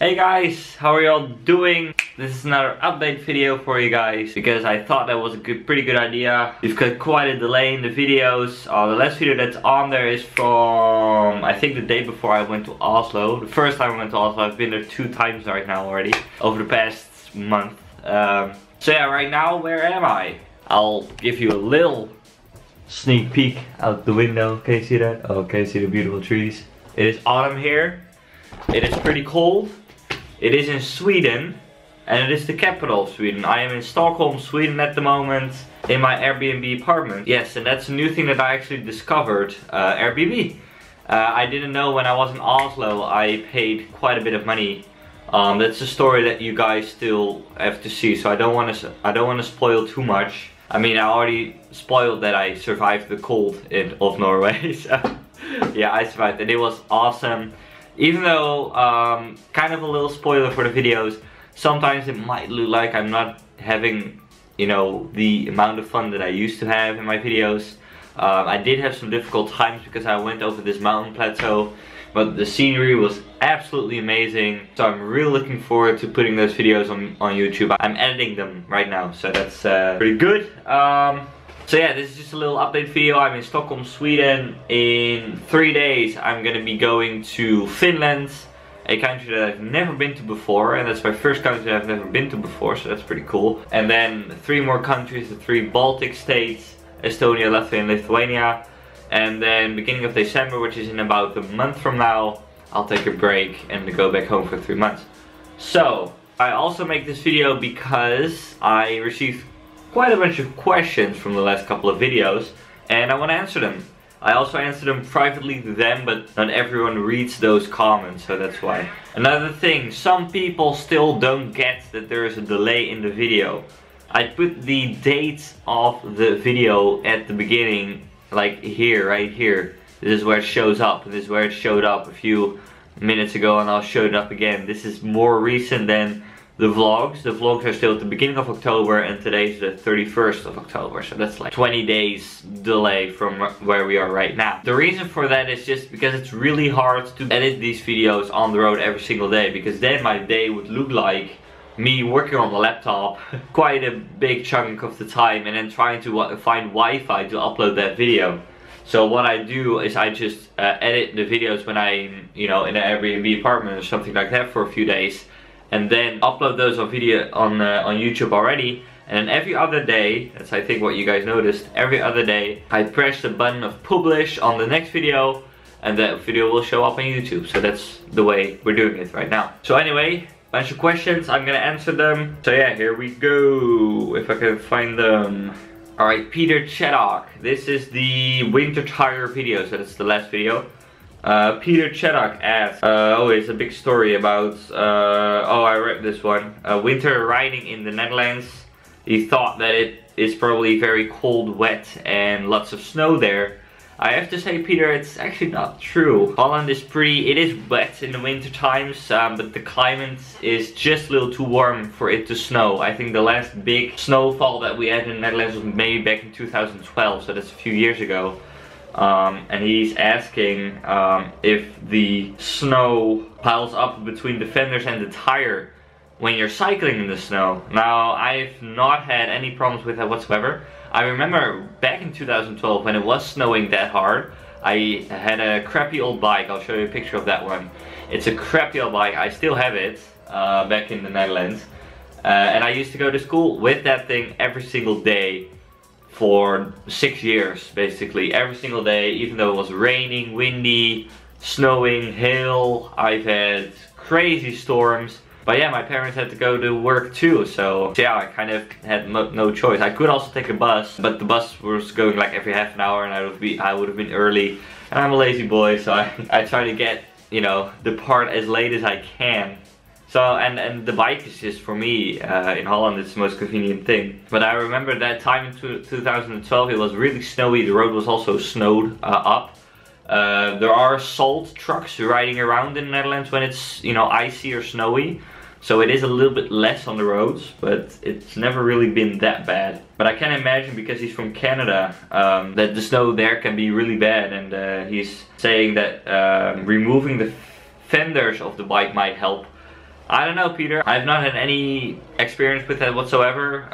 Hey guys, how are y'all doing? This is another update video for you guys because I thought that was a pretty good idea. We've got quite a delay in the videos. The last video that's on there is from, I think, the day before I went to Oslo. The first time I went to Oslo, I've been there 2 times right now already over the past month. So yeah, right now, where am I? I'll give you a little sneak peek out the window. Can you see that? Oh, can you see the beautiful trees? It is autumn here. It is pretty cold. It is in Sweden, and it is the capital of Sweden. I am in Stockholm, Sweden at the moment, in my Airbnb apartment. Yes, and that's a new thing that I actually discovered, Airbnb. I didn't know when I was in Oslo I paid quite a bit of money. That's a story that you guys still have to see, so I don't want to spoil too much. I mean, I already spoiled that I survived the cold of Norway, so yeah, I survived and it was awesome. Even though, kind of a little spoiler for the videos, sometimes it might look like I'm not having, you know, the amount of fun that I used to have in my videos. I did have some difficult times because I went over this mountain plateau, but the scenery was absolutely amazing. So I'm really looking forward to putting those videos on YouTube. I'm editing them right now, so that's pretty good. So yeah, this is just a little update video. I'm in Stockholm, Sweden. In 3 days I'm gonna be going to Finland, a country that I've never been to before, and that's my first country that I've never been to before, so that's pretty cool. And then 3 more countries, the 3 Baltic states, Estonia, Latvia and Lithuania. And then beginning of December, which is in about a month from now, I'll take a break and go back home for 3 months. So I also make this video because I received quite a bunch of questions from the last couple of videos, and I want to answer them. I also answer them privately to them, but not everyone reads those comments, so that's why. Another thing, some people still don't get that there is a delay in the video. I put the date of the video at the beginning, like here, right here. This is where it shows up, this is where it showed up a few minutes ago, and I'll show it up again. This is more recent than the vlogs. The vlogs are still at the beginning of October, and today's the 31st of October, so that's like 20 days delay from where we are right now. The reason for that is just because it's really hard to edit these videos on the road every single day, because then my day would look like me working on the laptop quite a big chunk of the time, and then trying to find Wi-Fi to upload that video. So what I do is I just edit the videos when I'm, you know, in an Airbnb apartment or something like that for a few days, and then upload those on YouTube already. And then every other day, that's I think what you guys noticed, every other day I press the button of publish on the next video, and that video will show up on YouTube. So that's the way we're doing it right now. So anyway, bunch of questions, I'm gonna answer them. So yeah, here we go, if I can find them. Alright, Peter Cheddock, this is the winter tire video, so that's the last video. Peter Cheddock asks, oh, it's a big story about, oh, I read this one. Winter riding in the Netherlands. He thought that it is probably very cold, wet, and lots of snow there. I have to say, Peter, it's actually not true. Holland is it is wet in the winter times, but the climate is just a little too warm for it to snow. I think the last big snowfall that we had in the Netherlands was maybe back in 2012, so that's a few years ago. And he's asking if the snow piles up between the fenders and the tire when you're cycling in the snow. Now, I've not had any problems with that whatsoever. I remember back in 2012 when it was snowing that hard, I had a crappy old bike. I'll show you a picture of that one. It's a crappy old bike. I still have it back in the Netherlands. And I used to go to school with that thing every single day for 6 years, basically. Every single day, even though it was raining, windy, snowing, hail. I've had crazy storms. But yeah, my parents had to go to work too, so yeah, I kind of had no choice. I could also take a bus, but the bus was going like every half an hour, and I would have been early. And I'm a lazy boy, so I try to get, you know, depart as late as I can. So, and the bike is just, for me, in Holland, it's the most convenient thing. But I remember that time in 2012, it was really snowy. The road was also snowed up. There are salt trucks riding around in the Netherlands when it's, you know, icy or snowy. So it is a little bit less on the roads, but it's never really been that bad. But I can imagine, because he's from Canada, that the snow there can be really bad. And he's saying that removing the fenders of the bike might help. I don't know, Peter. I've not had any experience with that whatsoever.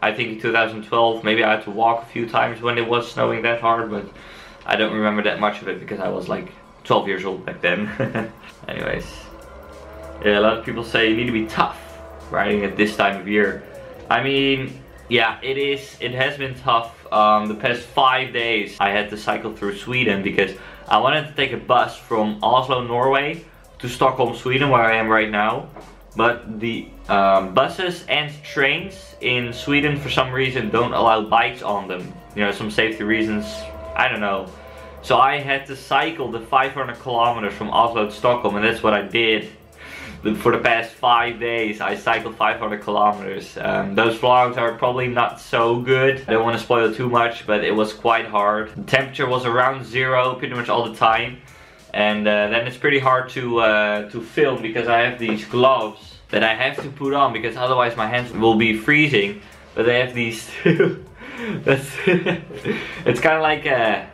I think in 2012 maybe I had to walk a few times when it was snowing that hard, but I don't remember that much of it because I was like 12 years old back then. Anyways, yeah, a lot of people say you need to be tough riding at this time of year. I mean, yeah, it has been tough. The past 5 days I had to cycle through Sweden because I wanted to take a bus from Oslo, Norway to Stockholm, Sweden, where I am right now. But the buses and trains in Sweden for some reason don't allow bikes on them. You know, some safety reasons, I don't know. So I had to cycle the 500 kilometers from Oslo to Stockholm, and that's what I did. For the past 5 days I cycled 500 kilometers. Those vlogs are probably not so good. I don't want to spoil too much, but it was quite hard. The temperature was around 0 pretty much all the time. And then it's pretty hard to film because I have these gloves that I have to put on because otherwise my hands will be freezing. But they have these two. It's kind of like a,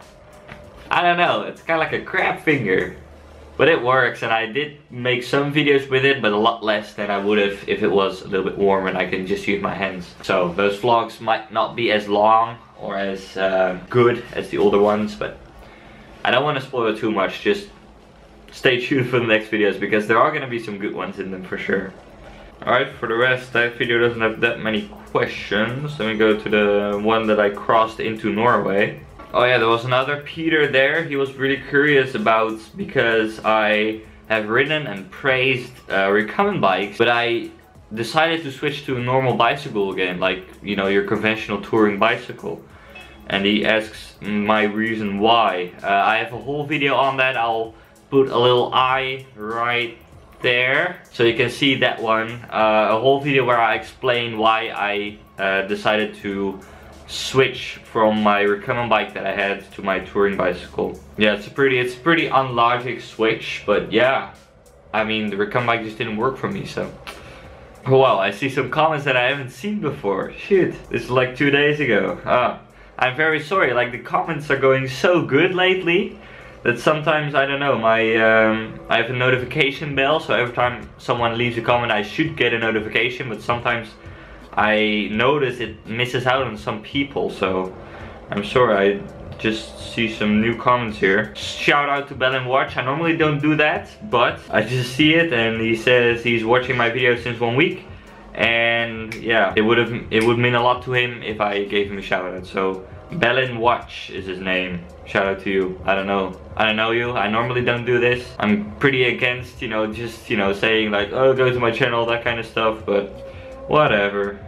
I don't know, it's kind of like a crab finger. But it works, and I did make some videos with it, but a lot less than I would have if it was a little bit warmer and I can just use my hands. So those vlogs might not be as long or as good as the older ones, but I don't want to spoil it too much. Just stay tuned for the next videos because there are going to be some good ones in them for sure. Alright, for the rest, that video doesn't have that many questions. Let me go to the one that I crossed into Norway. Oh yeah, there was another Peter there. He was really curious about because I have ridden and praised Recumbent Bikes, but I decided to switch to a normal bicycle again, like, you know, your conventional touring bicycle. And he asks my reason why. I have a whole video on that. I'll put a little eye right there so you can see that one. A whole video where I explain why I decided to switch from my recumbent bike that I had to my touring bicycle. Yeah, it's a pretty unlogic switch, but yeah, I mean the recumbent bike just didn't work for me. So oh wow, I see some comments that I haven't seen before. Shit, this is like 2 days ago. I'm very sorry, like the comments are going so good lately that sometimes, I don't know, my I have a notification bell, so every time someone leaves a comment I should get a notification, but sometimes I notice it misses out on some people, so I'm sorry. I just see some new comments here. Shout out to Bell & Watch. I normally don't do that, but I just see it and he says he's watching my video since 1 week, and yeah, it would mean a lot to him if I gave him a shout out. So Bell & Watch is his name. Shout out to you. I don't know you. I normally don't do this. I'm pretty against, you know, just, you know, saying like, oh, go to my channel, that kind of stuff, but whatever.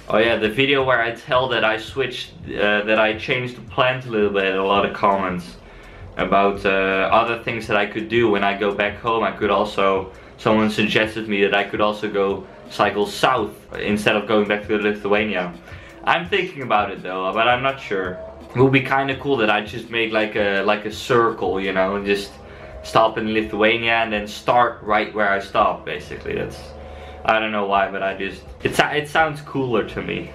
Oh yeah, the video where I tell that I switched, that I changed the plans a little bit, a lot of comments about other things that I could do when I go back home. I could also, someone suggested me that I could also go cycle south instead of going back to Lithuania. I'm thinking about it though, but I'm not sure. It would be kind of cool that I just make like a circle, you know, and just stop in Lithuania and then start right where I stopped, basically. That's, I don't know why, but I just, it sounds cooler to me.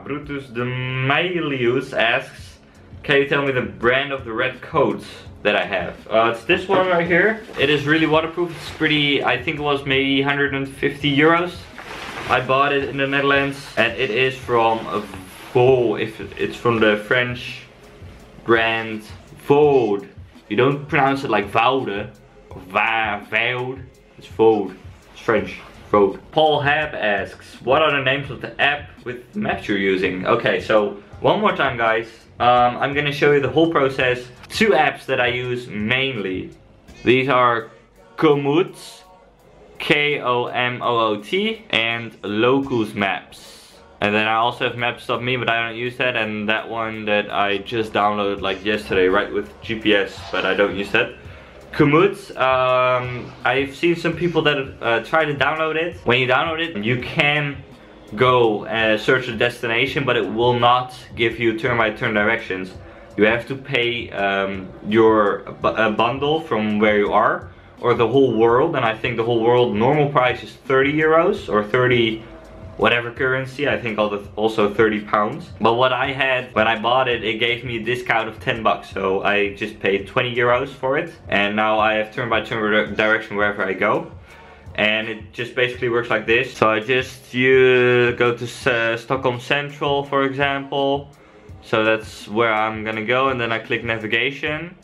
Brutus de Mailius asks, can you tell me the brand of the red coats that I have? It's this one right here. It is really waterproof. It's pretty, I think it was maybe 150 euros. I bought it in the Netherlands, and it is from Vaux. It's from the French brand Vaux. You don't pronounce it like Vaude or Vaude. It's Vaux. It's French. Vaux. Paul Hab asks, what are the names of the app with maps you're using? Okay, so one more time, guys. I'm gonna show you the whole process. 2 apps that I use mainly. These are Komoot, K-O-M-O-O-T, and Locus Maps. And then I also have Maps.me, but I don't use that, and that one that I just downloaded like yesterday, right, with GPS, but I don't use that. Komoot, I've seen some people that try to download it. When you download it, you can go search a destination, but it will not give you turn-by-turn directions. You have to pay your bundle from where you are, or the whole world, and I think the whole world normal price is 30 euros or 30 whatever currency. I think also 30 pounds. But what I had when I bought it, it gave me a discount of 10 bucks, so I just paid 20 euros for it, and now I have turn-by-turn direction wherever I go. and it just basically works like this. So you go to Stockholm Central, for example. So that's where I'm gonna go, and then I click navigation.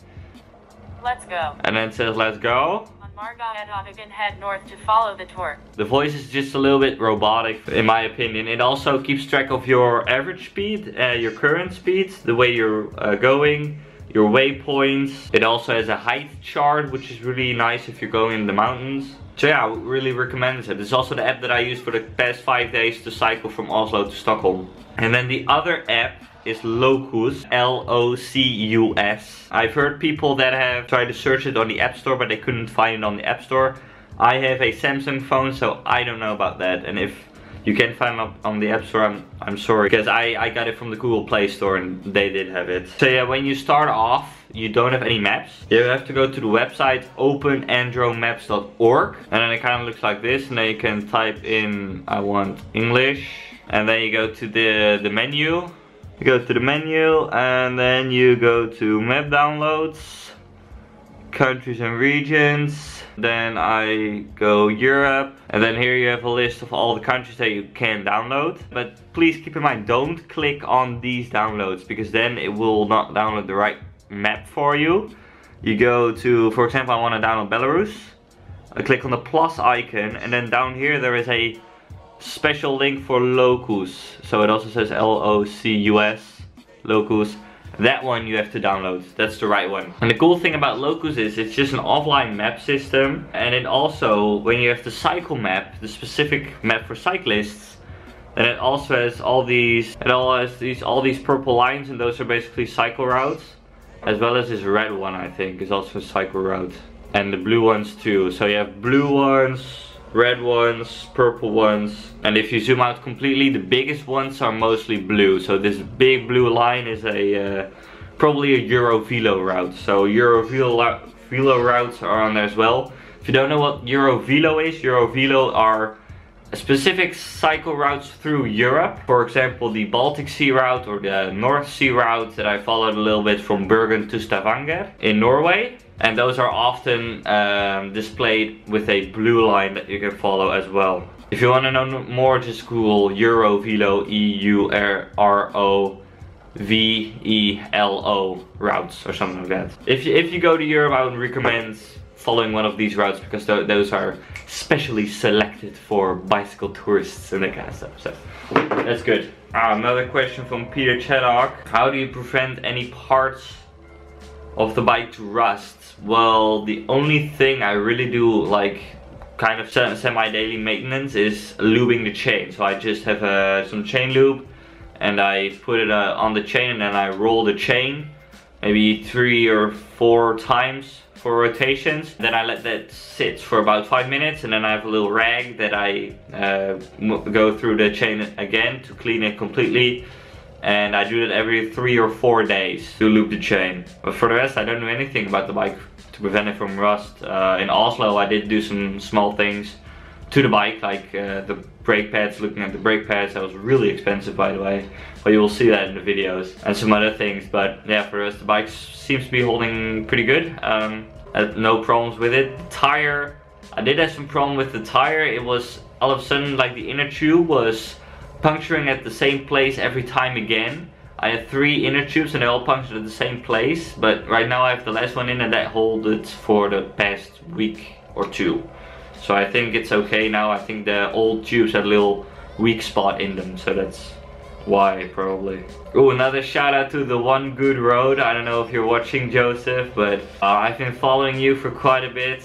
Let's go. And then it says let's go. On Margaret head north to follow the tour. The voice is just a little bit robotic in my opinion. It also keeps track of your average speed, your current speed, the way you're going, your waypoints. It also has a height chart, which is really nice if you're going in the mountains. So yeah, I would really recommend it. It's also the app that I used for the past 5 days to cycle from Oslo to Stockholm. And then the other app is Locus, L-O-C-U-S. I've heard people that have tried to search it on the App Store, but they couldn't find it on the App Store. I have a Samsung phone, so I don't know about that. And if you can find it on the App Store, I'm sorry, because I got it from the Google Play Store and they did have it. So yeah, when you start off, you don't have any maps. You have to go to the website openandromaps.org, and then it kind of looks like this, and then you can type in I want English, and then you go to the menu. You go to the menu, and then you go to map downloads, countries and regions. Then I go Europe, and then here you have a list of all the countries that you can download. But please keep in mind, don't click on these downloads, because then it will not download the right map for you. You go to, for example, I want to download Belarus. I click on the plus icon, and then down here there is a special link for Locus. So it also says L-O-C-U-S, Locus. That one you have to download. That's the right one. And the cool thing about Locus is it's just an offline map system, and it also, when you have the cycle map, the specific map for cyclists, then it also has all these purple lines, and those are basically cycle routes. As well as this red one, I think, is also a cycle route. And the blue ones too. So you have blue ones, red ones, purple ones. And if you zoom out completely, the biggest ones are mostly blue. So this big blue line is probably a Eurovelo route. So Eurovelo routes are on there as well. If you don't know what Eurovelo is, Eurovelo are specific cycle routes through Europe. For example, the Baltic Sea route or the North Sea route that I followed a little bit from Bergen to Stavanger in Norway. And those are often displayed with a blue line that you can follow as well. If you want to know more, just Google Eurovelo, E-U-R-O-V-E-L-O routes or something like that. If you go to Europe, I would recommend following one of these routes, because those are specially selected for bicycle tourists and that kind of stuff. So that's good. Another question from Peter Chaddock. How do you prevent any parts of the bike to rust? Well, the only thing I really do, like kind of semi-daily maintenance, is lubing the chain. So I just have some chain lube, and I put it on the chain, and then I roll the chain maybe 3 or 4 times for rotations. Then I let that sit for about 5 minutes, and then I have a little rag that I go through the chain again to clean it completely. And I do that every 3 or 4 days to lube the chain. But for the rest, I don't know anything about the bike to prevent it from rust. In Oslo, I did do some small things to the bike, like the brake pads, looking at the brake pads. That was really expensive, by the way, but you will see that in the videos, and some other things. But yeah, for the rest, the bike seems to be holding pretty good. I had no problems with it. The tire, I did have some problem with the tire. It was all of a sudden like the inner tube was puncturing at the same place every time again. I had 3 inner tubes and they all punctured at the same place, but right now I have the last one in, and that held it for the past week or 2. So I think it's okay now. I think the old tubes had a little weak spot in them, so that's why probably. Oh, another shout out to the One Good Road. I don't know if you're watching, Joseph, but I've been following you for quite a bit.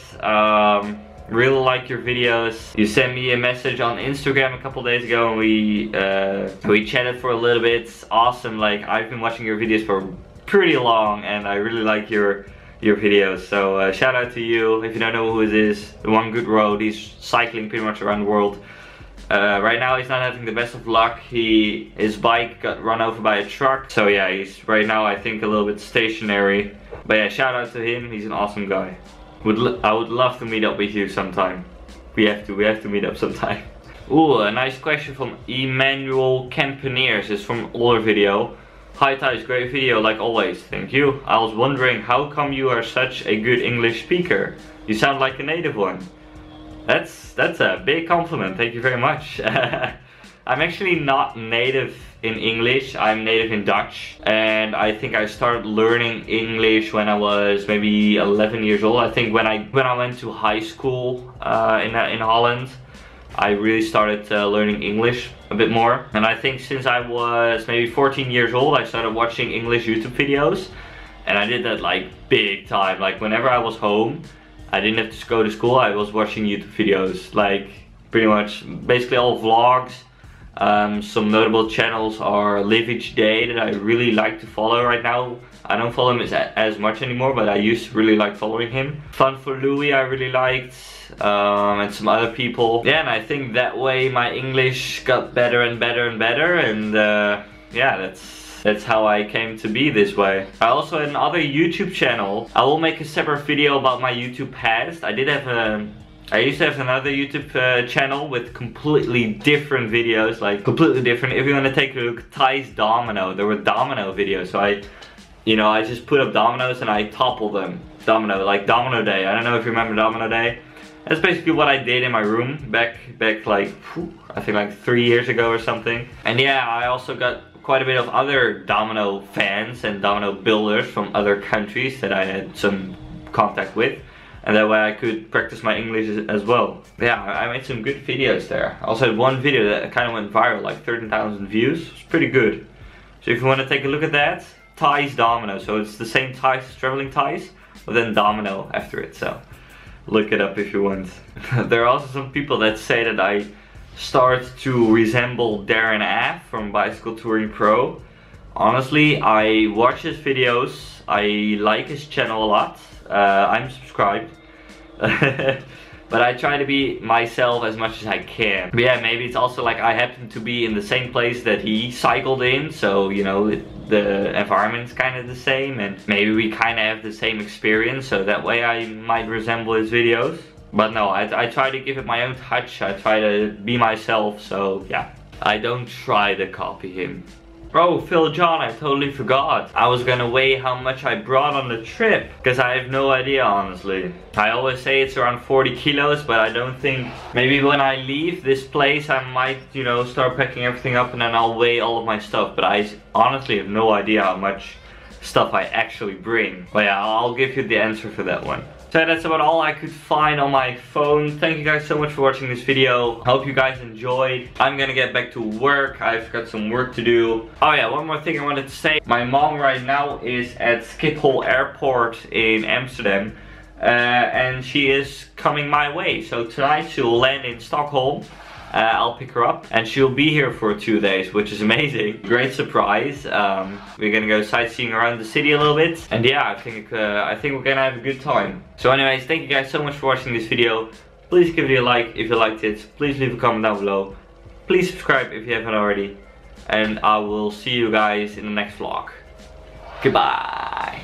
Really like your videos. You sent me a message on Instagram a couple days ago, and we chatted for a little bit. It's awesome. Like, I've been watching your videos for pretty long, and I really like your videos. So shout out to you. If you don't know who it is, the One Good Road. He's cycling pretty much around the world. Right now he's not having the best of luck. His bike got run over by a truck. So yeah, he's right now I think a little bit stationary. But yeah, shout out to him. He's an awesome guy. I would love to meet up with you sometime. We have to meet up sometime. Ooh, a nice question from Emmanuel Campaneers. It's from older video. Hi Thijs, great video like always. Thank you. I was wondering, how come you are such a good English speaker? You sound like a native one. That's a big compliment. Thank you very much. I'm actually not native in English. I'm native in Dutch, and I think I started learning English when I was maybe 11 years old. I think when I went to high school in Holland, I really started learning English a bit more. And I think since I was maybe 14 years old, I started watching English YouTube videos, and I did that like big time. Like whenever I was home, I didn't have to go to school, I was watching YouTube videos, like pretty much basically all vlogs. Some notable channels are Live Each Day that I really like to follow right now. I don't follow him as much anymore, but I used to really like following him. Fun for Louis I really liked, and some other people. Yeah, and I think that way my English got better and better and better, and yeah, that's how I came to be this way. I also had another YouTube channel. I will make a separate video about my YouTube past. I used to have another YouTube channel with completely different videos, like completely different. If you want to take a look, Tice Domino, there were domino videos. So I just put up dominoes and I topple them. Like Domino Day. I don't know if you remember Domino Day. That's basically what I did in my room back like, I think like 3 years ago or something. And yeah, I also got quite a bit of other domino fans and domino builders from other countries that I had some contact with. And that way I could practice my English as well. Yeah, I made some good videos there. I also had one video that kind of went viral, like 13,000 views. It's pretty good. So if you want to take a look at that, Tice Domino. So it's the same Tice as TravelingTice, but then Domino after it. So look it up if you want. There are also some people that say that I start to resemble Darren Af from Bicycle Touring Pro. Honestly, I watch his videos. I like his channel a lot. I'm subscribed. But I try to be myself as much as I can. But yeah, maybe it's also like I happen to be in the same place that he cycled in, so you know, the environment's kind of the same, and maybe we kind of have the same experience, so that way I might resemble his videos. But no, I try to give it my own touch. I try to be myself, so yeah, I don't try to copy him. Oh, Phil John, I totally forgot. I was gonna weigh how much I brought on the trip, because I have no idea, honestly. I always say it's around 40 kilos, but I don't think... Maybe when I leave this place, I might, you know, start packing everything up and then I'll weigh all of my stuff. But I honestly have no idea how much stuff I actually bring. But yeah, I'll give you the answer for that one. So that's about all I could find on my phone. Thank you guys so much for watching this video. Hope you guys enjoyed. I'm gonna get back to work. I've got some work to do. Oh yeah, one more thing I wanted to say. My mom right now is at Schiphol Airport in Amsterdam. And she is coming my way. So tonight she'll land in Stockholm. I'll pick her up and she'll be here for 2 days, which is amazing. Great surprise. We're gonna go sightseeing around the city a little bit, and yeah, I think we're gonna have a good time. So anyways, thank you guys so much for watching this video. Please give it a like if you liked it. Please leave a comment down below. Please subscribe if you haven't already, and I will see you guys in the next vlog. Goodbye.